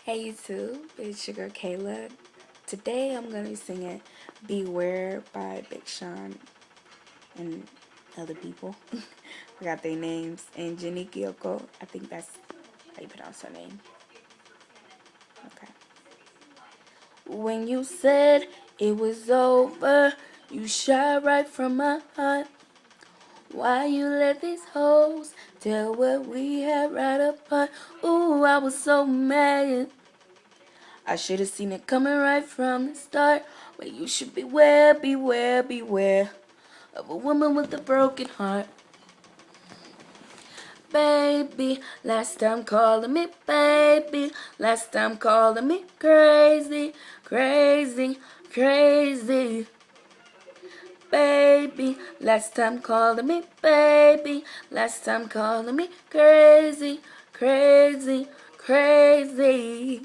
Hey YouTube, it's your girl Kayla. Today I'm gonna be singing Beware by Big Sean and other people. Forgot their names. And Jenny Gyoko. I think that's how you pronounce her name. Okay. When you said it was over, you shot right from my heart. Why you let these hoes tell what we had right apart? Ooh, I was so mad. I should have seen it coming right from the start. But you should beware, beware, beware of a woman with a broken heart. Baby, last time calling me baby, last time calling me crazy, crazy, crazy. Baby, last time calling me baby, last time calling me crazy, crazy, crazy.